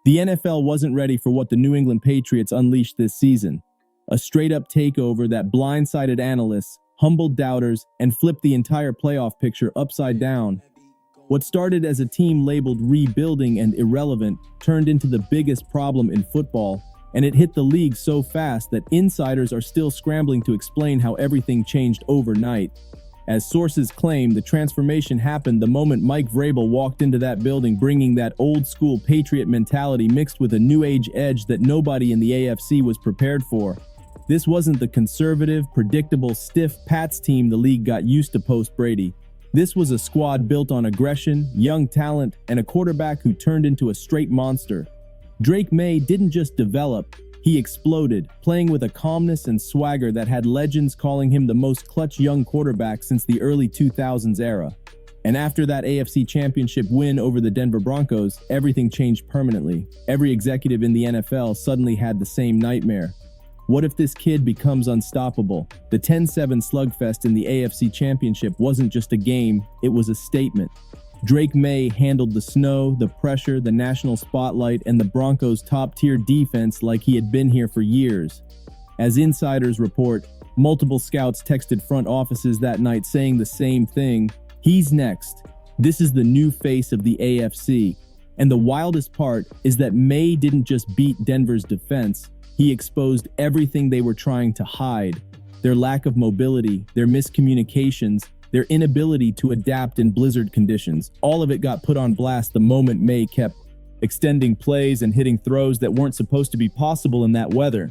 The NFL wasn't ready for what the New England Patriots unleashed this season. A straight-up takeover that blindsided analysts, humbled doubters, and flipped the entire playoff picture upside down. What started as a team labeled rebuilding and irrelevant turned into the biggest problem in football, and it hit the league so fast that insiders are still scrambling to explain how everything changed overnight. As sources claim, the transformation happened the moment Mike Vrabel walked into that building, bringing that old-school Patriot mentality mixed with a new-age edge that nobody in the AFC was prepared for. This wasn't the conservative, predictable, stiff Pats team the league got used to post-Brady. This was a squad built on aggression, young talent, and a quarterback who turned into a straight monster. Drake Maye didn't just develop, he exploded, playing with a calmness and swagger that had legends calling him the most clutch young quarterback since the early 2000s era. And after that AFC Championship win over the Denver Broncos, everything changed permanently. Every executive in the NFL suddenly had the same nightmare. What if this kid becomes unstoppable? The 10-7 slugfest in the AFC Championship wasn't just a game, it was a statement. Drake Maye handled the snow, the pressure, the national spotlight, and the Broncos' top-tier defense like he had been here for years. As insiders report, multiple scouts texted front offices that night saying the same thing: he's next. This is the new face of the AFC. And the wildest part is that Maye didn't just beat Denver's defense, he exposed everything they were trying to hide. Their lack of mobility, their miscommunications, their inability to adapt in blizzard conditions. All of it got put on blast the moment Maye kept extending plays and hitting throws that weren't supposed to be possible in that weather.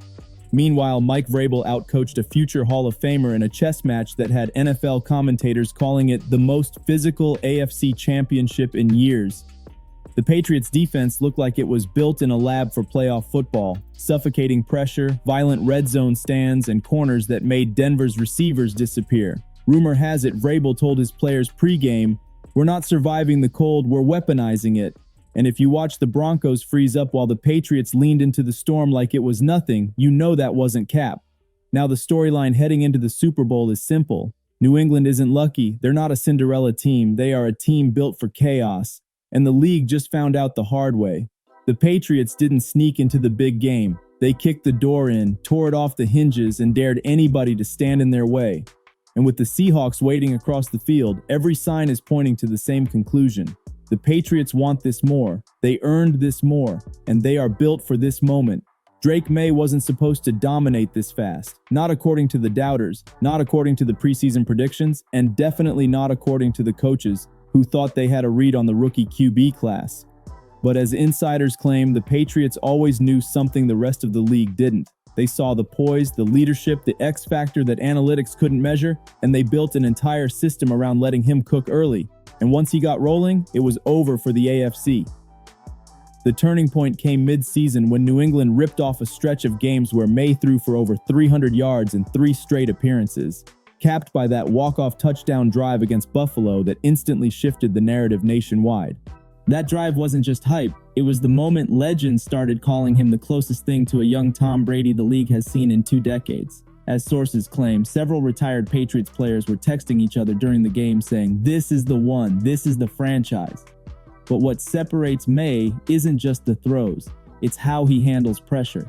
Meanwhile, Mike Vrabel outcoached a future Hall of Famer in a chess match that had NFL commentators calling it the most physical AFC championship in years. The Patriots' defense looked like it was built in a lab for playoff football, suffocating pressure, violent red zone stands, and corners that made Denver's receivers disappear. Rumor has it Vrabel told his players pregame, "We're not surviving the cold, we're weaponizing it." And if you watch the Broncos freeze up while the Patriots leaned into the storm like it was nothing, you know that wasn't cap. Now the storyline heading into the Super Bowl is simple. New England isn't lucky, they're not a Cinderella team, they are a team built for chaos. And the league just found out the hard way. The Patriots didn't sneak into the big game. They kicked the door in, tore it off the hinges, and dared anybody to stand in their way. And with the Seahawks waiting across the field, every sign is pointing to the same conclusion. The Patriots want this more, they earned this more, and they are built for this moment. Drake Maye wasn't supposed to dominate this fast, not according to the doubters, not according to the preseason predictions, and definitely not according to the coaches who thought they had a read on the rookie QB class. But as insiders claim, the Patriots always knew something the rest of the league didn't. They saw the poise, the leadership, the X factor that analytics couldn't measure, and they built an entire system around letting him cook early. And once he got rolling, it was over for the AFC. The turning point came mid-season when New England ripped off a stretch of games where Maye threw for over 300 yards in 3 straight appearances, capped by that walk-off touchdown drive against Buffalo that instantly shifted the narrative nationwide. That drive wasn't just hype, it was the moment legends started calling him the closest thing to a young Tom Brady the league has seen in 2 decades. As sources claim, several retired Patriots players were texting each other during the game saying, "This is the one, this is the franchise." But what separates Maye isn't just the throws, it's how he handles pressure.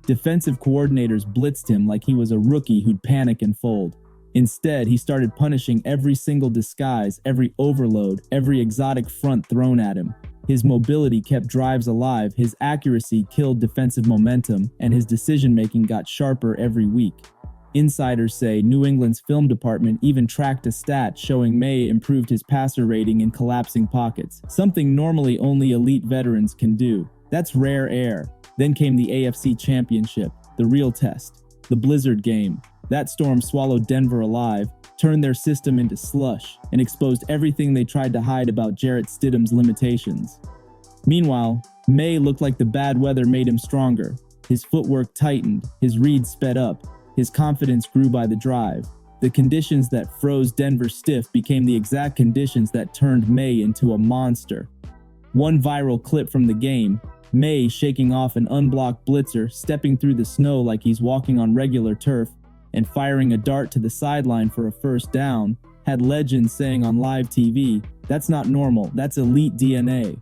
Defensive coordinators blitzed him like he was a rookie who'd panic and fold. Instead, he started punishing every single disguise, every overload, every exotic front thrown at him. His mobility kept drives alive, his accuracy killed defensive momentum, and his decision-making got sharper every week. Insiders say New England's film department even tracked a stat showing Maye improved his passer rating in collapsing pockets, something normally only elite veterans can do. That's rare air. Then came the AFC Championship, the real test, the blizzard game. That storm swallowed Denver alive, turned their system into slush, and exposed everything they tried to hide about Jarrett Stidham's limitations. Meanwhile, Maye looked like the bad weather made him stronger. His footwork tightened, his reads sped up, his confidence grew by the drive. The conditions that froze Denver stiff became the exact conditions that turned Maye into a monster. One viral clip from the game, Maye shaking off an unblocked blitzer, stepping through the snow like he's walking on regular turf, and firing a dart to the sideline for a first down, had legends saying on live TV, "That's not normal, that's elite DNA."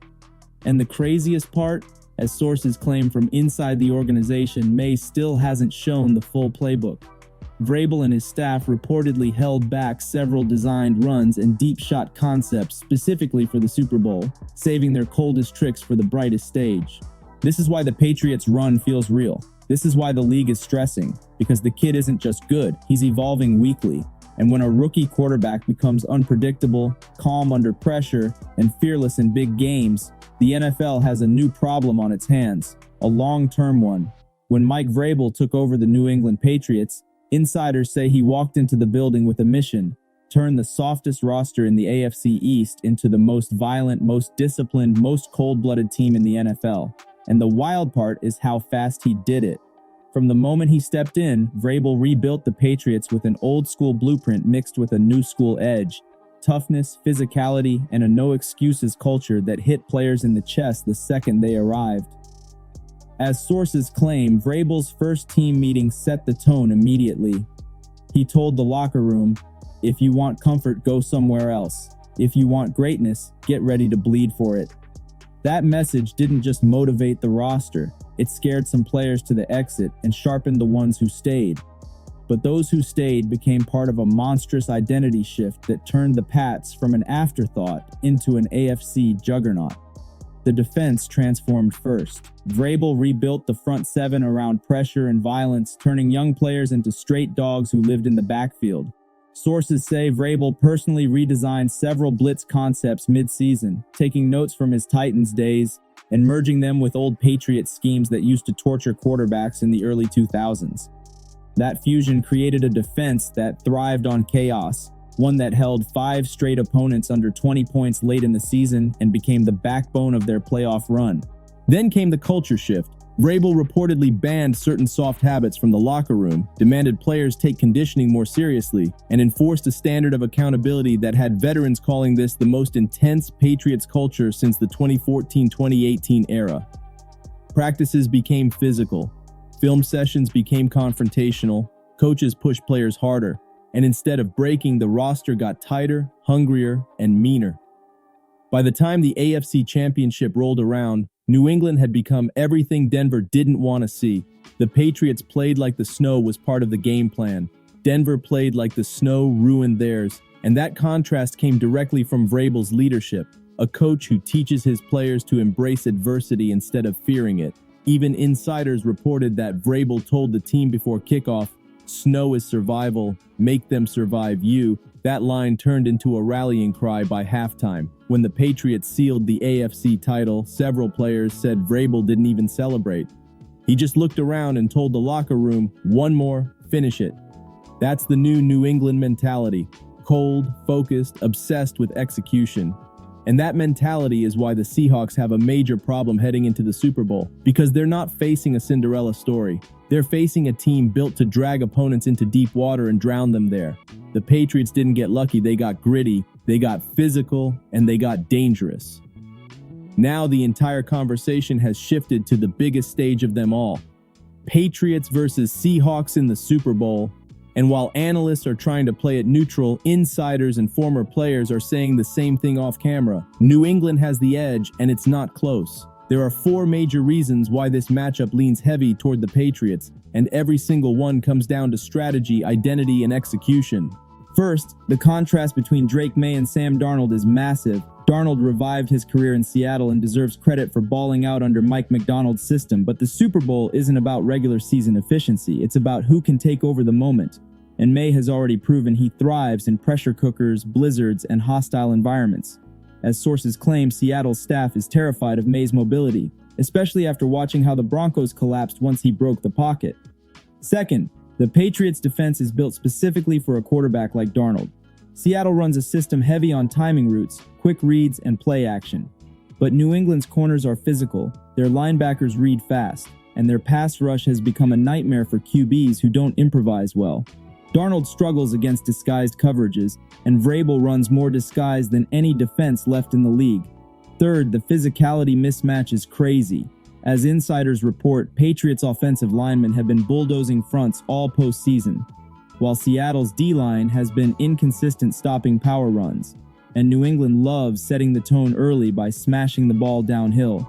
And the craziest part, As sources claim from inside the organization, Maye still hasn't shown the full playbook. Vrabel and his staff reportedly held back several designed runs and deep shot concepts specifically for the Super Bowl, saving their coldest tricks for the brightest stage. This is why the Patriots' run feels real. This is why the league is stressing, because the kid isn't just good, he's evolving weekly. And when a rookie quarterback becomes unpredictable, calm under pressure, and fearless in big games, the NFL has a new problem on its hands, a long-term one. When Mike Vrabel took over the New England Patriots, insiders say he walked into the building with a mission: turn the softest roster in the AFC East into the most violent, most disciplined, most cold-blooded team in the NFL. And the wild part is how fast he did it. From the moment he stepped in, Vrabel rebuilt the Patriots with an old-school blueprint mixed with a new-school edge. Toughness, physicality, and a no-excuses culture that hit players in the chest the second they arrived. As sources claim, Vrabel's first team meeting set the tone immediately. He told the locker room, "If you want comfort, go somewhere else. If you want greatness, get ready to bleed for it." That message didn't just motivate the roster, it scared some players to the exit and sharpened the ones who stayed. But those who stayed became part of a monstrous identity shift that turned the Pats from an afterthought into an AFC juggernaut. The defense transformed first. Vrabel rebuilt the front seven around pressure and violence, turning young players into straight dogs who lived in the backfield. Sources say Vrabel personally redesigned several blitz concepts mid-season, taking notes from his Titans days and merging them with old Patriots schemes that used to torture quarterbacks in the early 2000s. That fusion created a defense that thrived on chaos, one that held 5 straight opponents under 20 points late in the season and became the backbone of their playoff run. Then came the culture shift. Vrabel reportedly banned certain soft habits from the locker room, demanded players take conditioning more seriously, and enforced a standard of accountability that had veterans calling this the most intense Patriots culture since the 2014-2018 era. Practices became physical, film sessions became confrontational, coaches pushed players harder, and instead of breaking, the roster got tighter, hungrier, and meaner. By the time the AFC Championship rolled around, New England had become everything Denver didn't want to see. The Patriots played like the snow was part of the game plan. Denver played like the snow ruined theirs, and that contrast came directly from Vrabel's leadership, a coach who teaches his players to embrace adversity instead of fearing it. Even insiders reported that Vrabel told the team before kickoff, "Snow is survival, make them survive you." That line turned into a rallying cry by halftime. When the Patriots sealed the AFC title, several players said Vrabel didn't even celebrate. He just looked around and told the locker room, "One more, finish it." That's the new New England mentality. Cold, focused, obsessed with execution. And that mentality is why the Seahawks have a major problem heading into the Super Bowl, because they're not facing a Cinderella story. They're facing a team built to drag opponents into deep water and drown them there. The Patriots didn't get lucky, they got gritty, they got physical, and they got dangerous. Now the entire conversation has shifted to the biggest stage of them all. Patriots versus Seahawks in the Super Bowl. And while analysts are trying to play it neutral, insiders and former players are saying the same thing off camera. New England has the edge, and it's not close. There are 4 major reasons why this matchup leans heavy toward the Patriots, and every single one comes down to strategy, identity, and execution. First, the contrast between Drake Maye and Sam Darnold is massive. Darnold revived his career in Seattle and deserves credit for balling out under Mike Macdonald's system, but the Super Bowl isn't about regular season efficiency, it's about who can take over the moment. And Maye has already proven he thrives in pressure cookers, blizzards, and hostile environments. As sources claim, Seattle's staff is terrified of Maye's mobility, especially after watching how the Broncos collapsed once he broke the pocket. Second, the Patriots' defense is built specifically for a quarterback like Darnold. Seattle runs a system heavy on timing routes, quick reads, and play action. But New England's corners are physical, their linebackers read fast, and their pass rush has become a nightmare for QBs who don't improvise well. Darnold struggles against disguised coverages, and Vrabel runs more disguised than any defense left in the league. Third, the physicality mismatch is crazy. As insiders report, Patriots' offensive linemen have been bulldozing fronts all postseason, while Seattle's D-line has been inconsistent stopping power runs, and New England loves setting the tone early by smashing the ball downhill.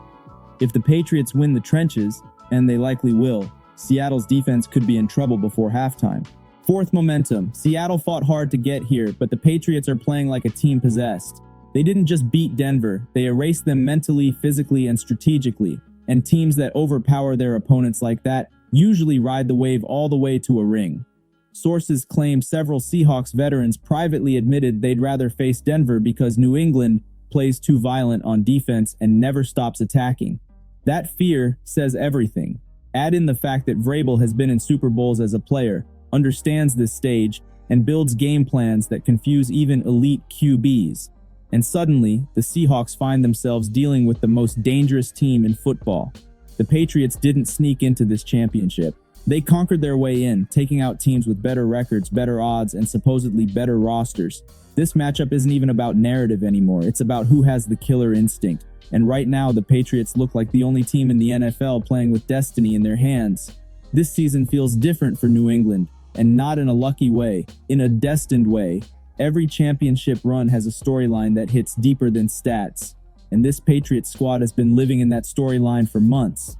If the Patriots win the trenches, and they likely will, Seattle's defense could be in trouble before halftime. Fourth momentum. Seattle fought hard to get here, but the Patriots are playing like a team possessed. They didn't just beat Denver, they erased them mentally, physically, and strategically. And teams that overpower their opponents like that usually ride the wave all the way to a ring. Sources claim several Seahawks veterans privately admitted they'd rather face Denver because New England plays too violent on defense and never stops attacking. That fear says everything. Add in the fact that Vrabel has been in Super Bowls as a player, understands this stage, and builds game plans that confuse even elite QBs. And suddenly, the Seahawks find themselves dealing with the most dangerous team in football. The Patriots didn't sneak into this championship. They conquered their way in, taking out teams with better records, better odds, and supposedly better rosters. This matchup isn't even about narrative anymore. It's about who has the killer instinct. And right now, the Patriots look like the only team in the NFL playing with destiny in their hands. This season feels different for New England, and not in a lucky way, in a destined way. Every championship run has a storyline that hits deeper than stats, and this Patriots squad has been living in that storyline for months.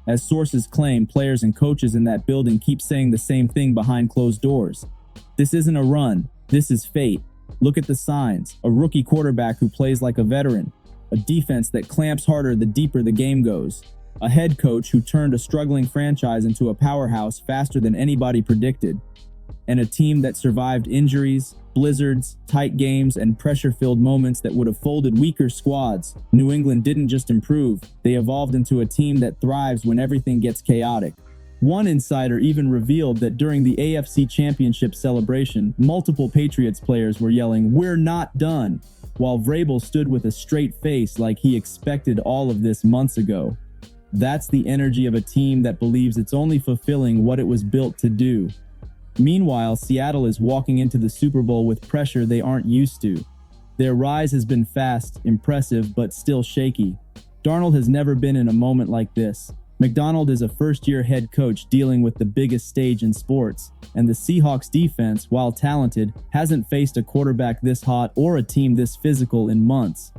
As sources claim, players and coaches in that building keep saying the same thing behind closed doors. This isn't a run, this is fate. Look at the signs: a rookie quarterback who plays like a veteran, a defense that clamps harder the deeper the game goes, a head coach who turned a struggling franchise into a powerhouse faster than anybody predicted, and a team that survived injuries, blizzards, tight games, and pressure-filled moments that would have folded weaker squads. New England didn't just improve, they evolved into a team that thrives when everything gets chaotic. One insider even revealed that during the AFC Championship celebration, multiple Patriots players were yelling, "We're not done," while Vrabel stood with a straight face like he expected all of this months ago. That's the energy of a team that believes it's only fulfilling what it was built to do. Meanwhile, Seattle is walking into the Super Bowl with pressure they aren't used to. Their rise has been fast, impressive, but still shaky. Darnold has never been in a moment like this. McDonald is a first-year head coach dealing with the biggest stage in sports, and the Seahawks defense, while talented, hasn't faced a quarterback this hot or a team this physical in months.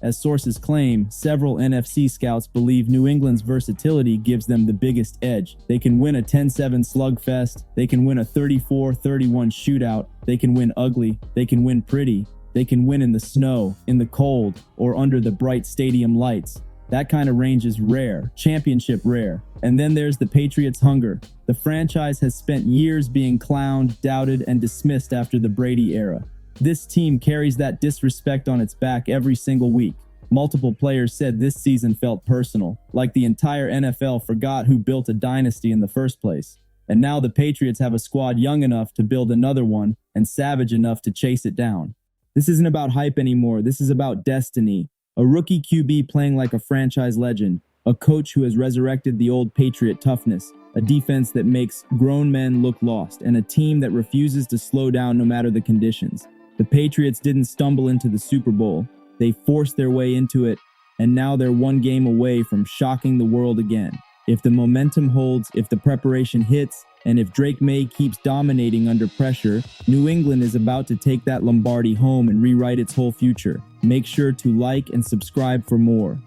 As sources claim, several NFC scouts believe New England's versatility gives them the biggest edge. They can win a 10-7 slugfest, they can win a 34-31 shootout, they can win ugly, they can win pretty, they can win in the snow, in the cold, or under the bright stadium lights. That kind of range is rare, championship rare. And then there's the Patriots' hunger. The franchise has spent years being clowned, doubted, and dismissed after the Brady era. This team carries that disrespect on its back every single week. Multiple players said this season felt personal, like the entire NFL forgot who built a dynasty in the first place. And now the Patriots have a squad young enough to build another one and savage enough to chase it down. This isn't about hype anymore, this is about destiny. A rookie QB playing like a franchise legend, a coach who has resurrected the old Patriot toughness, a defense that makes grown men look lost, and a team that refuses to slow down no matter the conditions. The Patriots didn't stumble into the Super Bowl, they forced their way into it, and now they're one game away from shocking the world again. If the momentum holds, if the preparation hits, and if Drake Maye keeps dominating under pressure, New England is about to take that Lombardi home and rewrite its whole future. Make sure to like and subscribe for more.